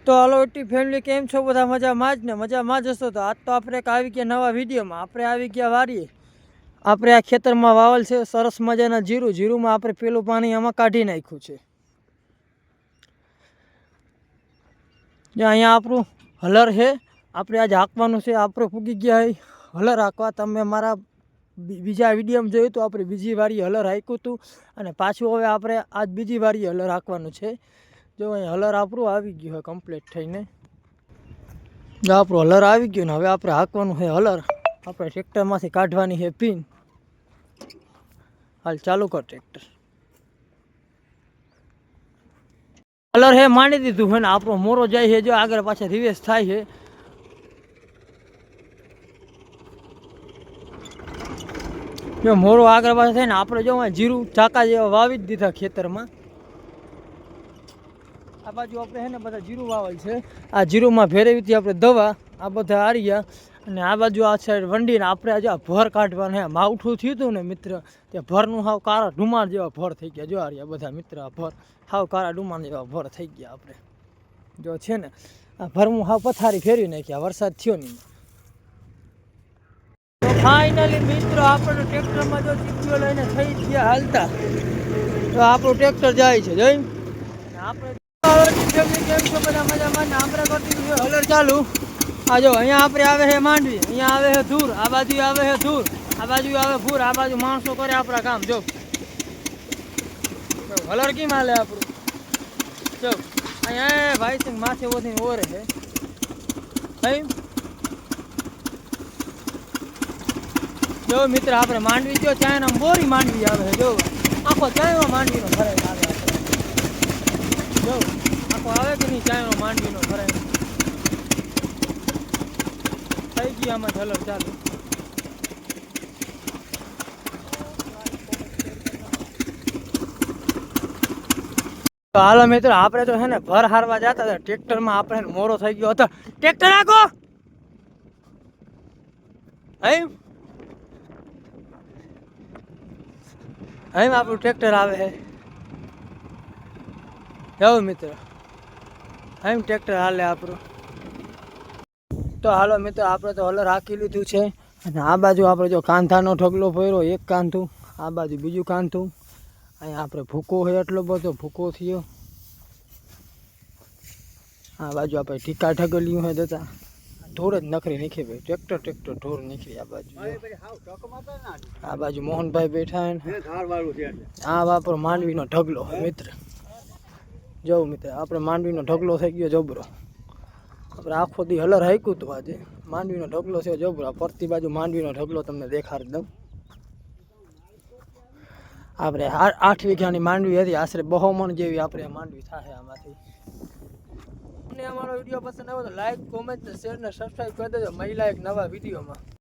તો હાલો YouTube family, કેમ છો બધા? મજામાં જ ને? મજામાં જ હશો. તો આજ તો આપણે આવી ગયા નવા વિડીયોમાં. આપણે આવી ગયા વારીએ. આપણે આ ખેતરમાં વાવલ છે સરસ મજાના જીરું. જીરુંમાં આપણે પેલું પાણી આમાં કાઢી નાખ્યું છે. જો અહીંયા આપણું હલર છે, આપણે આજે હાંકવાનું છે. આપણે પૂગી ગયા હલર હાંકવા. તમે મારા બીજા વિડીયોમાં જોયું તો આપણે બીજી વારી હલર હાંક્યું હતું, અને પાછું હવે આપણે આજ બીજી વારી હલર હાંકવાનું છે. જો અહીં હલર આપણું આવી ગયું હોય કમ્પ્લીટ થઈને. જો આપણું હલર આવી ગયું ને હવે આપણે હાંકવાનું છે હલર. આપણે ટ્રેક્ટરમાંથી કાઢવાની છે પિન. હાલ ચાલુ કર ટ્રેક્ટર. હલર હે માંડી દીધું હોય ને આપણો મોરો જાય છે. જો આગળ પાછળ રિવેસ થાય છે. જો મોરો આગળ પાછળ થાય ને આપણે જો જીરું ચાકા જેવા વાવી જ દીધા ખેતરમાં. આ બાજુ આપણે છે ને બધા જીરું વાવેલ છે. આ જીરુંમાં ભેરવીથી આપણે દવા આ બધા આર્યા, અને આ બાજુ આ સાઈડ વંડીને આપણે આજે ભર કાઢવાના. માવઠું થયું હતું ને મિત્ર, તે ભરનું હાવ કાળા ડુમાણ જેવા ભર થઈ ગયા. જો આર્યા બધા મિત્ર, આ ભર હાવ કાળા ડુમાણ જેવા ભર થઈ ગયા. આપણે જો છે ને આ ભરમું હાવ પથારી ફેરવી નાખ્યા, વરસાદ થયો નહીં. તો ફાઇનલી મિત્રો આપણે ટ્રેક્ટરમાં જો ચીપીઓ લઈને થઈ ગયા હાલતા. તો આપણું ટ્રેક્ટર જાય છે. જોઈ આપણે કેમ છો બધા? મજામાં ને? આપણે કરતી હલર ચાલુ. આ જો અહીંયા આપણે આવે છે માંડવી, અહીંયા આવે છે ધૂર, આ બાજુ આવે છે ધૂર, આ બાજુ આવે ભૂર, આ બાજુ માણસો કરે આપણા કામ. જો હલર કેમ હાલે આપણું? જો અહીંયા ભાઈ સિંહ માથે ઓધીને ઓરે છે ભાઈ. જો મિત્ર આપણે માંડવી જો ત્યાં બોરી માંડવી આવે છે. જો આખો ચાયનો માંડવીનો ભરાય આવે આપણે. જો આખો આવે કે નહીં ચાયનો માંડવીનો ભરાય. થઈ ગઈ આમાં હલર ચાલુ. હાલો મિત્રો, આપણે તો છે ને ભર હારવા જતા હતા ટ્રેક્ટરમાં. આપણે મોરો થઈ ગયો હતો. ટ્રેક્ટર આખો એમ આપણું ટ્રેક્ટર આવે છે. જાઓ મિત્ર, એમ ટ્રેક્ટર હાલે આપણું. તો હાલો મિત્રો, આપણે તો હલર હાંકી લીધું છે. અને આ બાજુ આપણે જો કાંધાનો ઢગલો ભર્યો, એક કાંધું, આ બાજુ બીજું કાંધું. અહીંયા આપણે ભૂકો હોય એટલો બધો ભૂકો થયો. આ બાજુ આપણે ટીકા ઢગલ્યું હોય જતા ઢોર જ નખરી નીકળી ભાઈ. ટ્રેક્ટર ઢોર નીકળી. આ બાજુ આ બાજુ મોહનભાઈ બેઠા ને આ વાપરો માંડવીનો ઢગલો હોય મિત્ર. જવું મિત્ર, આપણે માંડવીનો ઢગલો થઈ ગયો જબરો. આપણે આખો દી હલર હાંક્યું હતું, આજે માંડવીનો ઢગલો છે જબરો. ફરતી બાજુ માંડવીનો ઢગલો તમને દેખાડી દઉં. આપણે 8 વીઘાની માંડવી હતી, આશરે 200 મણ જેવી આપણે માંડવી થાય આમાંથી. તમને અમારો વિડીયો પસંદ આવ્યો તો લાઈક, કોમેન્ટ, શેર ને સબસ્ક્રાઈબ કરી દેજો. મહિલા એક નવા વિડીયોમાં.